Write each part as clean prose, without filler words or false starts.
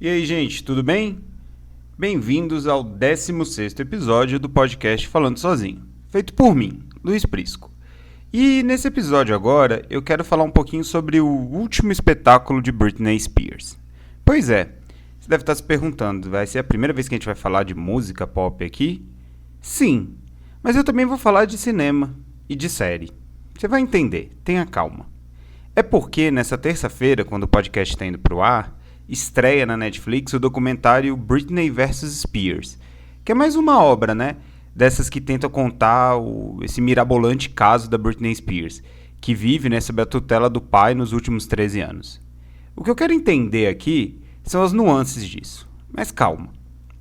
E aí, gente, tudo bem? Bem-vindos ao 16º episódio do podcast Falando Sozinho, feito por mim, Luiz Prisco. E nesse episódio agora, eu quero falar um pouquinho sobre o último espetáculo de Britney Spears. Pois é, você deve estar se perguntando, vai ser a primeira vez que a gente vai falar de música pop aqui? Sim, mas eu também vou falar de cinema e de série. Você vai entender, tenha calma. É porque nessa terça-feira, quando o podcast está indo para o ar, estreia na Netflix o documentário Britney vs Spears, que é mais uma obra, né? Dessas que tentam contar esse mirabolante caso da Britney Spears, que vive, né, sob a tutela do pai nos últimos 13 anos. O que eu quero entender aqui são as nuances disso. Mas calma.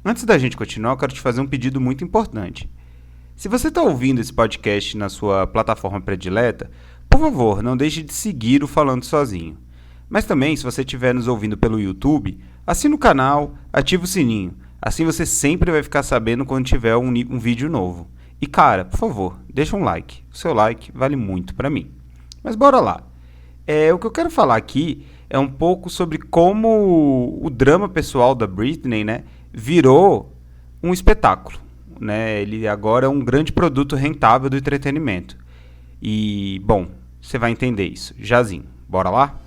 Antes da gente continuar, eu quero te fazer um pedido muito importante. Se você está ouvindo esse podcast na sua plataforma predileta, por favor, não deixe de seguir o Falando Sozinho. Mas também, se você estiver nos ouvindo pelo YouTube, assine o canal, ative o sininho. Assim você sempre vai ficar sabendo quando tiver um vídeo novo. E cara, por favor, deixa um like. O seu like vale muito para mim. Mas bora lá. O que eu quero falar aqui é um pouco sobre como o drama pessoal da Britney, né, virou um espetáculo. Né? Ele agora é um grande produto rentável do entretenimento. E, bom, você vai entender isso. Jazinho, bora lá?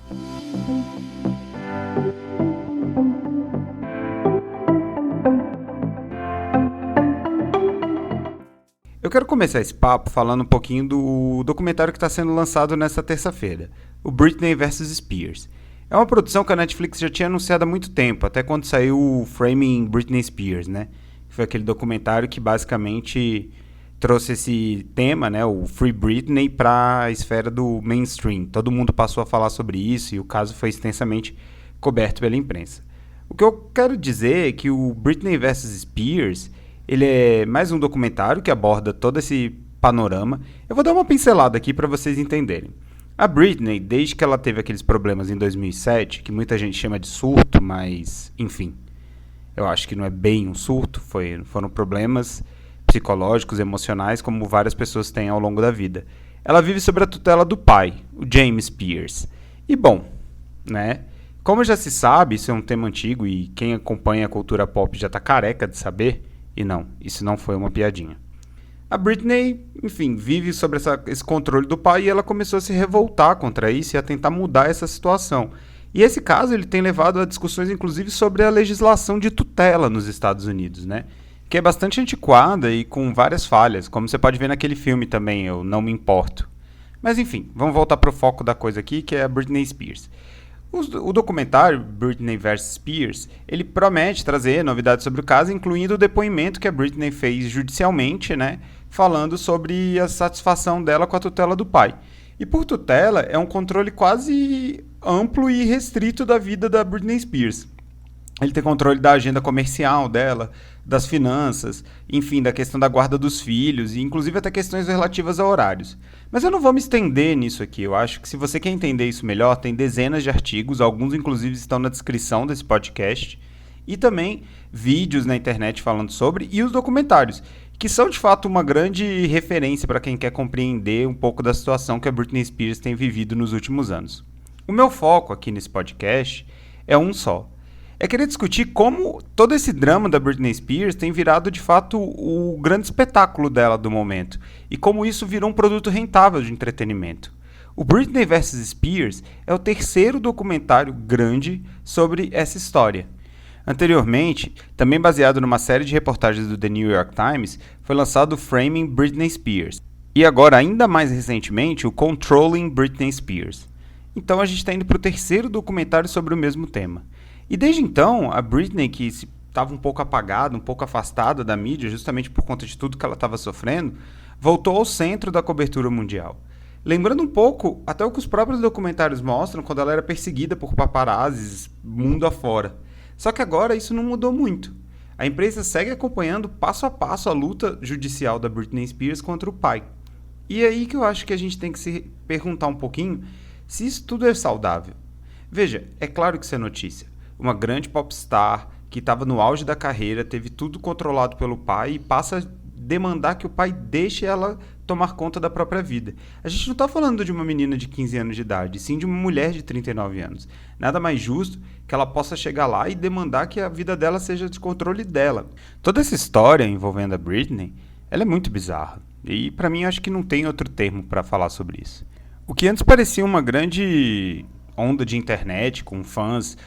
Eu quero começar esse papo falando um pouquinho do documentário que está sendo lançado nesta terça-feira, o Britney vs Spears. É uma produção que a Netflix já tinha anunciado há muito tempo, até quando saiu o Framing Britney Spears, né? Foi aquele documentário que basicamente trouxe esse tema, né, o Free Britney, para a esfera do mainstream. Todo mundo passou a falar sobre isso e o caso foi extensamente coberto pela imprensa. O que eu quero dizer é que o Britney vs Spears, ele é mais um documentário que aborda todo esse panorama. Eu vou dar uma pincelada aqui para vocês entenderem. A Britney, desde que ela teve aqueles problemas em 2007, que muita gente chama de surto, mas enfim, eu acho que não é bem um surto, foram problemas psicológicos, emocionais, como várias pessoas têm ao longo da vida. Ela vive sob a tutela do pai, o James Spears. E bom, né? Como já se sabe, isso é um tema antigo e quem acompanha a cultura pop já está careca de saber. E não, isso não foi uma piadinha. A Britney, enfim, vive sob esse controle do pai e ela começou a se revoltar contra isso e a tentar mudar essa situação. E esse caso ele tem levado a discussões inclusive sobre a legislação de tutela nos Estados Unidos, né? Que é bastante antiquada e com várias falhas, como você pode ver naquele filme também, Eu Não Me Importo. Mas enfim, vamos voltar para o foco da coisa aqui, que é a Britney Spears. O documentário Britney vs Spears, ele promete trazer novidades sobre o caso, incluindo o depoimento que a Britney fez judicialmente, né, falando sobre a satisfação dela com a tutela do pai. E por tutela, é um controle quase amplo e restrito da vida da Britney Spears. Ele tem controle da agenda comercial dela, das finanças, enfim, da questão da guarda dos filhos e inclusive até questões relativas a horários. Mas eu não vou me estender nisso aqui. Eu acho que se você quer entender isso melhor, tem dezenas de artigos, alguns inclusive estão na descrição desse podcast, e também vídeos na internet falando sobre, e os documentários, que são de fato uma grande referência para quem quer compreender um pouco da situação que a Britney Spears tem vivido nos últimos anos. O meu foco aqui nesse podcast é um só. É querer discutir como todo esse drama da Britney Spears tem virado de fato o grande espetáculo dela do momento e como isso virou um produto rentável de entretenimento. O Britney vs Spears é o terceiro documentário grande sobre essa história. Anteriormente, também baseado numa série de reportagens do The New York Times, foi lançado o Framing Britney Spears e agora, ainda mais recentemente, o Controlling Britney Spears. Então a gente está indo para o terceiro documentário sobre o mesmo tema. E desde então, a Britney, que estava um pouco apagada, um pouco afastada da mídia, justamente por conta de tudo que ela estava sofrendo, voltou ao centro da cobertura mundial. Lembrando um pouco até o que os próprios documentários mostram quando ela era perseguida por paparazzis mundo afora. Só que agora isso não mudou muito. A imprensa segue acompanhando passo a passo a luta judicial da Britney Spears contra o pai. E é aí que eu acho que a gente tem que se perguntar um pouquinho se isso tudo é saudável. Veja, é claro que isso é notícia. Uma grande popstar que estava no auge da carreira, teve tudo controlado pelo pai e passa a demandar que o pai deixe ela tomar conta da própria vida. A gente não está falando de uma menina de 15 anos de idade, sim de uma mulher de 39 anos. Nada mais justo que ela possa chegar lá e demandar que a vida dela seja de controle dela. Toda essa história envolvendo a Britney, ela é muito bizarra. E para mim acho que não tem outro termo para falar sobre isso. O que antes parecia uma grande onda de internet com fãs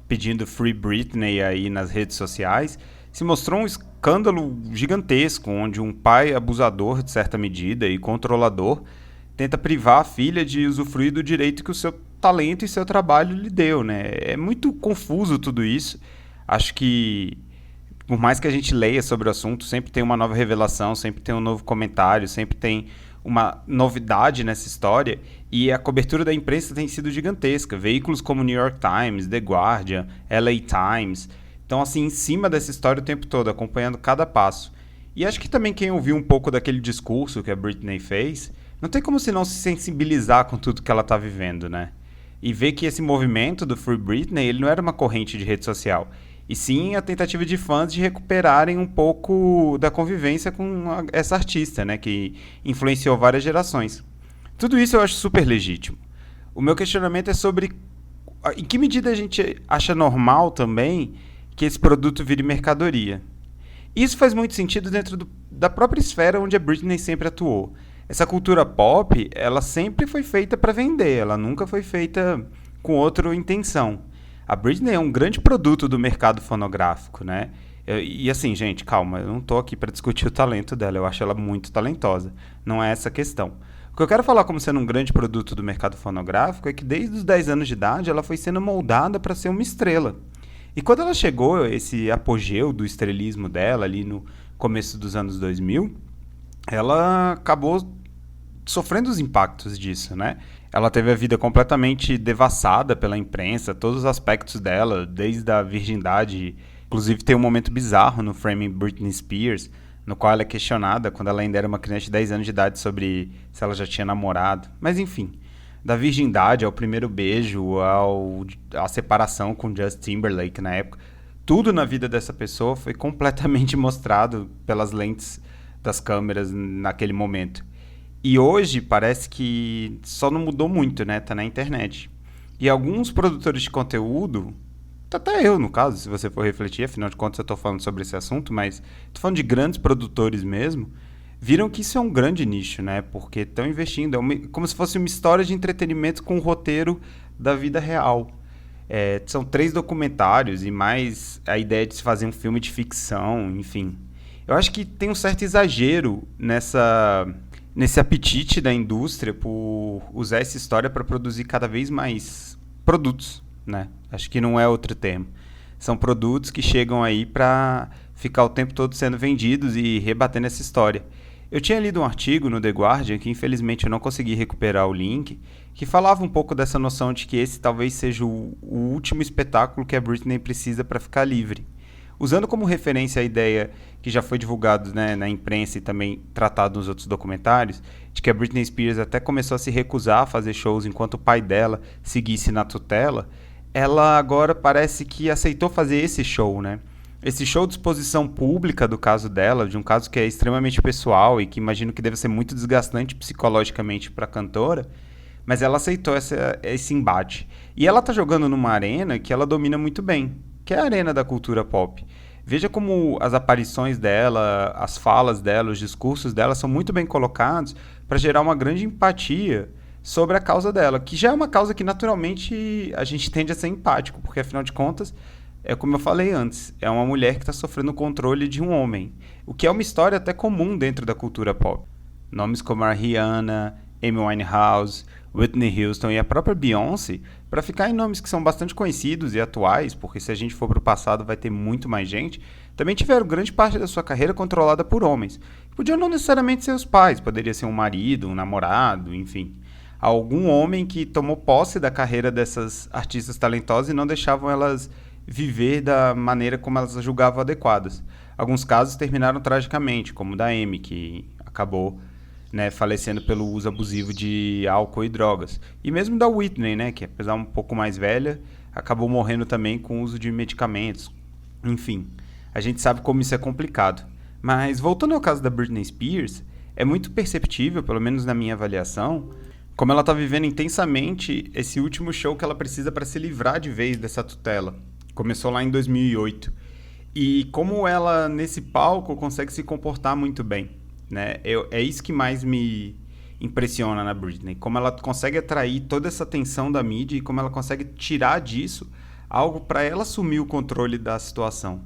pedindo Free Britney aí nas redes sociais, se mostrou um escândalo gigantesco, onde um pai abusador de certa medida e controlador tenta privar a filha de usufruir do direito que o seu talento e seu trabalho lhe deu, né? É muito confuso tudo isso. Acho que, por mais que a gente leia sobre o assunto, sempre tem uma nova revelação, sempre tem um novo comentário, sempre tem uma novidade nessa história, e a cobertura da imprensa tem sido gigantesca. Veículos como New York Times, The Guardian, LA Times, estão assim em cima dessa história o tempo todo, acompanhando cada passo. E acho que também quem ouviu um pouco daquele discurso que a Britney fez, não tem como se não se sensibilizar com tudo que ela está vivendo, né? E ver que esse movimento do Free Britney, ele não era uma corrente de rede social, e sim a tentativa de fãs de recuperarem um pouco da convivência com essa artista, né, que influenciou várias gerações. Tudo isso eu acho super legítimo. O meu questionamento é sobre em que medida a gente acha normal também que esse produto vire mercadoria. Isso faz muito sentido dentro da própria esfera onde a Britney sempre atuou. Essa cultura pop, ela sempre foi feita para vender, ela nunca foi feita com outra intenção. A Britney é um grande produto do mercado fonográfico, né? E assim, gente, calma, eu não tô aqui para discutir o talento dela, eu acho ela muito talentosa. Não é essa a questão. O que eu quero falar como sendo um grande produto do mercado fonográfico é que desde os 10 anos de idade ela foi sendo moldada para ser uma estrela. E quando ela chegou, esse apogeu do estrelismo dela ali no começo dos anos 2000, ela acabou sofrendo os impactos disso, né? Ela teve a vida completamente devassada pela imprensa, todos os aspectos dela, desde a virgindade. Inclusive tem um momento bizarro no Framing Britney Spears, no qual ela é questionada quando ela ainda era uma criança de 10 anos de idade sobre se ela já tinha namorado. Mas enfim, da virgindade ao primeiro beijo, à separação com Justin Timberlake na época, tudo na vida dessa pessoa foi completamente mostrado pelas lentes das câmeras naquele momento. E hoje parece que só não mudou muito, né? Tá na internet. E alguns produtores de conteúdo, até eu no caso, se você for refletir, afinal de contas eu tô falando sobre esse assunto, mas tô falando de grandes produtores mesmo, viram que isso é um grande nicho, né? Porque estão investindo, como se fosse uma história de entretenimento com um roteiro da vida real. São 3 documentários e mais a ideia de se fazer um filme de ficção, enfim. Eu acho que tem um certo exagero nesse apetite da indústria por usar essa história para produzir cada vez mais produtos, né? Acho que não é outro termo. São produtos que chegam aí para ficar o tempo todo sendo vendidos e rebatendo essa história. Eu tinha lido um artigo no The Guardian, que infelizmente eu não consegui recuperar o link, que falava um pouco dessa noção de que esse talvez seja o último espetáculo que a Britney precisa para ficar livre. Usando como referência a ideia que já foi divulgada, né, na imprensa e também tratado nos outros documentários, de que a Britney Spears até começou a se recusar a fazer shows enquanto o pai dela seguisse na tutela, ela agora parece que aceitou fazer esse show, né? Esse show de exposição pública do caso dela, de um caso que é extremamente pessoal e que imagino que deve ser muito desgastante psicologicamente para a cantora, mas ela aceitou esse embate. E ela tá jogando numa arena que ela domina muito bem, que é a arena da cultura pop. Veja como as aparições dela, as falas dela, os discursos dela são muito bem colocados para gerar uma grande empatia sobre a causa dela, que já é uma causa que naturalmente a gente tende a ser empático, porque afinal de contas, é como eu falei antes, é uma mulher que está sofrendo o controle de um homem, o que é uma história até comum dentro da cultura pop. Nomes como a Rihanna, Amy Winehouse, Whitney Houston e a própria Beyoncé, para ficar em nomes que são bastante conhecidos e atuais, porque se a gente for para o passado vai ter muito mais gente, também tiveram grande parte da sua carreira controlada por homens. Podiam não necessariamente ser os pais, poderia ser um marido, um namorado, enfim. Algum homem que tomou posse da carreira dessas artistas talentosas e não deixavam elas viver da maneira como elas julgavam adequadas. Alguns casos terminaram tragicamente, como o da Amy, que acabou, né, falecendo pelo uso abusivo de álcool e drogas. E mesmo da Whitney, né, que apesar um pouco mais velha, acabou morrendo também com o uso de medicamentos. Enfim, a gente sabe como isso é complicado. Mas voltando ao caso da Britney Spears, é muito perceptível, pelo menos na minha avaliação, como ela está vivendo intensamente esse último show que ela precisa para se livrar de vez dessa tutela. Começou lá em 2008. E como ela, nesse palco, consegue se comportar muito bem, né? É isso que mais me impressiona na Britney. Como ela consegue atrair toda essa atenção da mídia e como ela consegue tirar disso algo para ela assumir o controle da situação.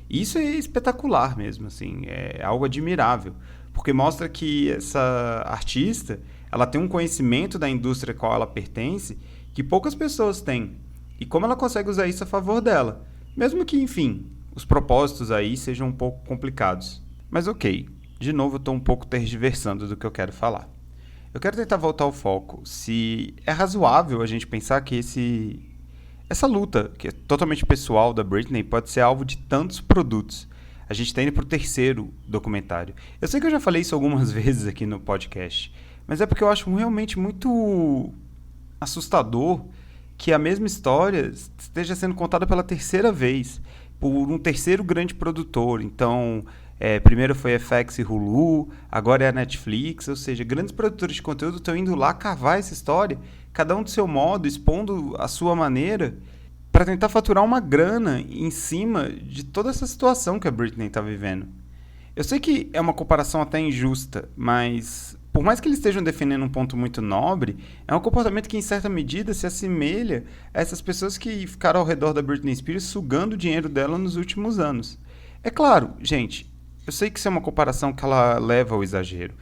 Isso é espetacular mesmo, assim, é algo admirável, porque mostra que essa artista, ela tem um conhecimento da indústria a qual ela pertence que poucas pessoas têm, e como ela consegue usar isso a favor dela, mesmo que, enfim, os propósitos aí sejam um pouco complicados. Mas ok, de novo eu estou um pouco tergiversando do que eu quero falar. Eu quero tentar voltar ao foco, se é razoável a gente pensar que essa luta, que é totalmente pessoal da Britney, pode ser alvo de tantos produtos. A gente está indo para o terceiro documentário. Eu sei que eu já falei isso algumas vezes aqui no podcast, mas é porque eu acho realmente muito assustador que a mesma história esteja sendo contada pela terceira vez, por um terceiro grande produtor. Então, primeiro foi a FX e Hulu, agora é a Netflix, ou seja, grandes produtores de conteúdo estão indo lá cavar essa história, cada um do seu modo, expondo a sua maneira, para tentar faturar uma grana em cima de toda essa situação que a Britney está vivendo. Eu sei que é uma comparação até injusta, mas por mais que eles estejam defendendo um ponto muito nobre, é um comportamento que em certa medida se assemelha a essas pessoas que ficaram ao redor da Britney Spears sugando o dinheiro dela nos últimos anos. É claro, gente, eu sei que isso é uma comparação que ela leva ao exagero.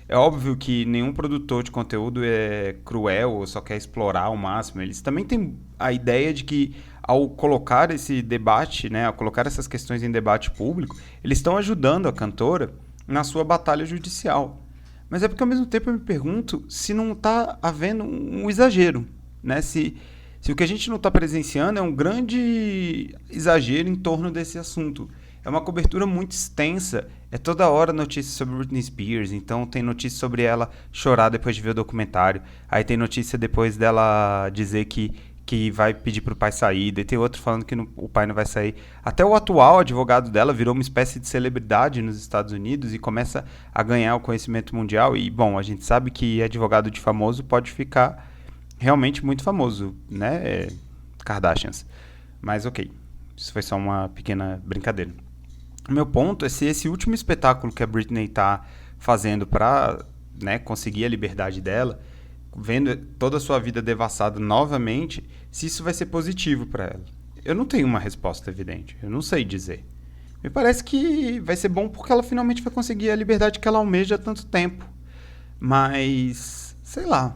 É óbvio que nenhum produtor de conteúdo é cruel ou só quer explorar ao máximo. Eles também têm a ideia de que, ao colocar esse debate, né, ao colocar essas questões em debate público, eles estão ajudando a cantora na sua batalha judicial. Mas é porque, ao mesmo tempo, eu me pergunto se não está havendo um exagero, né? Se o que a gente não está presenciando é um grande exagero em torno desse assunto. É uma cobertura muito extensa, é toda hora notícia sobre Britney Spears, então tem notícia sobre ela chorar depois de ver o documentário, aí tem notícia depois dela dizer que vai pedir pro pai sair, daí tem outro falando que o pai não vai sair. Até o atual advogado dela virou uma espécie de celebridade nos Estados Unidos e começa a ganhar o conhecimento mundial, e bom, a gente sabe que advogado de famoso pode ficar realmente muito famoso, né, Kardashians. Mas ok, isso foi só uma pequena brincadeira. O meu ponto é se esse último espetáculo que a Britney está fazendo para, né, conseguir a liberdade dela, vendo toda a sua vida devassada novamente, se isso vai ser positivo para ela. Eu não tenho uma resposta evidente, eu não sei dizer. Me parece que vai ser bom porque ela finalmente vai conseguir a liberdade que ela almeja há tanto tempo. Mas, sei lá,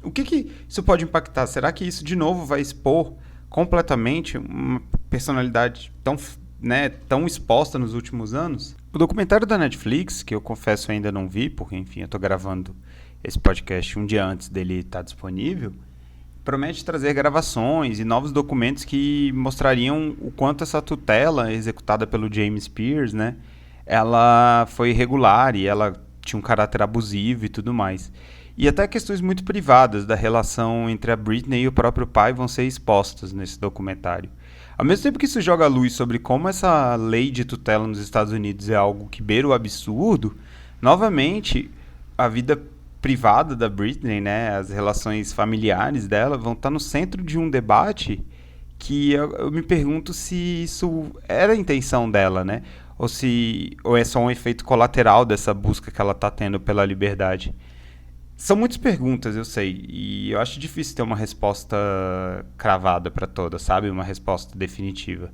o que isso pode impactar? Será que isso de novo vai expor completamente uma personalidade tão exposta nos últimos anos? O documentário da Netflix, que eu confesso ainda não vi, porque enfim, eu tô gravando esse podcast um dia antes dele estar disponível, promete trazer gravações e novos documentos que mostrariam o quanto essa tutela executada pelo James Spears, né, ela foi irregular e ela tinha um caráter abusivo e tudo mais. E até questões muito privadas da relação entre a Britney e o próprio pai vão ser expostas nesse documentário. Ao mesmo tempo que isso joga a luz sobre como essa lei de tutela nos Estados Unidos é algo que beira o absurdo, novamente, a vida privada da Britney, né, as relações familiares dela vão estar no centro de um debate que eu me pergunto se isso era a intenção dela, né, ou é só um efeito colateral dessa busca que ela está tendo pela liberdade. São muitas perguntas, eu sei, e eu acho difícil ter uma resposta cravada para todas, sabe? Uma resposta definitiva.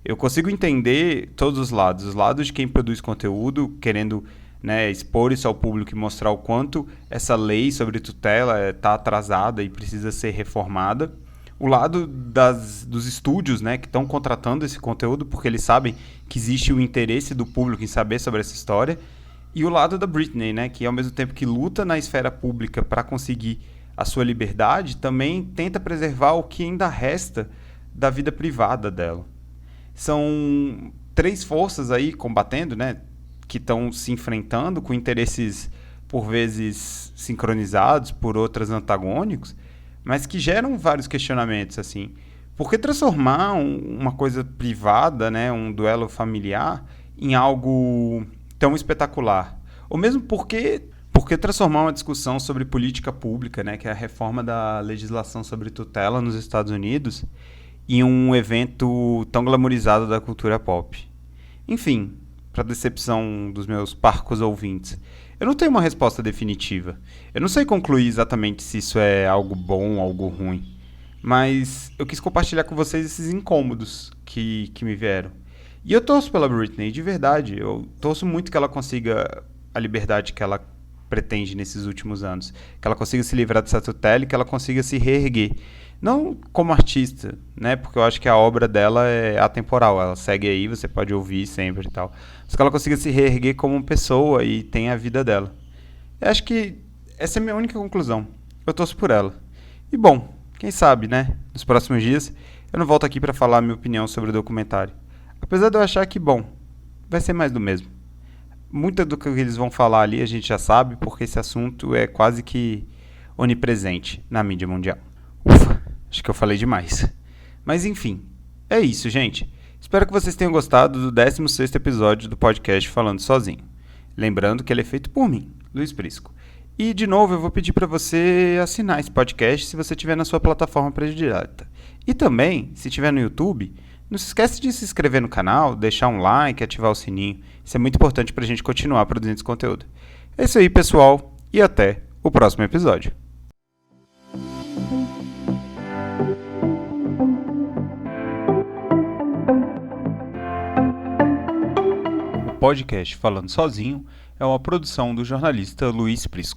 Eu consigo entender todos os lados de quem produz conteúdo, querendo, né, expor isso ao público e mostrar o quanto essa lei sobre tutela está atrasada e precisa ser reformada. O lado dos estúdios, né, que estão contratando esse conteúdo porque eles sabem que existe o interesse do público em saber sobre essa história. E o lado da Britney, né, que ao mesmo tempo que luta na esfera pública para conseguir a sua liberdade, também tenta preservar o que ainda resta da vida privada dela. São três forças aí combatendo, né, que estão se enfrentando com interesses por vezes sincronizados, por outras antagônicos, mas que geram vários questionamentos, assim. Por que transformar uma coisa privada, né, um duelo familiar, em algo tão espetacular? Ou mesmo porque transformar uma discussão sobre política pública, né, que é a reforma da legislação sobre tutela nos Estados Unidos, em um evento tão glamorizado da cultura pop. Enfim, para decepção dos meus parcos ouvintes, eu não tenho uma resposta definitiva. Eu não sei concluir exatamente se isso é algo bom ou algo ruim, mas eu quis compartilhar com vocês esses incômodos que me vieram. E eu torço pela Britney, de verdade. Eu torço muito que ela consiga a liberdade que ela pretende nesses últimos anos. Que ela consiga se livrar dessa tutela e que ela consiga se reerguer. Não como artista, né? Porque eu acho que a obra dela é atemporal. Ela segue aí, você pode ouvir sempre e tal. Mas que ela consiga se reerguer como pessoa e tenha a vida dela. Eu acho que essa é a minha única conclusão. Eu torço por ela. E bom, quem sabe, né? Nos próximos dias eu não volto aqui para falar a minha opinião sobre o documentário. Apesar de eu achar que, bom, vai ser mais do mesmo. Muito do que eles vão falar ali a gente já sabe, porque esse assunto é quase que onipresente na mídia mundial. Ufa, acho que eu falei demais. Mas enfim, é isso, gente. Espero que vocês tenham gostado do 16º episódio do podcast Falando Sozinho. Lembrando que ele é feito por mim, Luiz Prisco. E, de novo, eu vou pedir para você assinar esse podcast se você estiver na sua plataforma predileta. E também, se estiver no YouTube, não se esquece de se inscrever no canal, deixar um like, ativar o sininho. Isso é muito importante para a gente continuar produzindo esse conteúdo. É isso aí, pessoal, e até o próximo episódio. O podcast Falando Sozinho é uma produção do jornalista Luiz Prisco.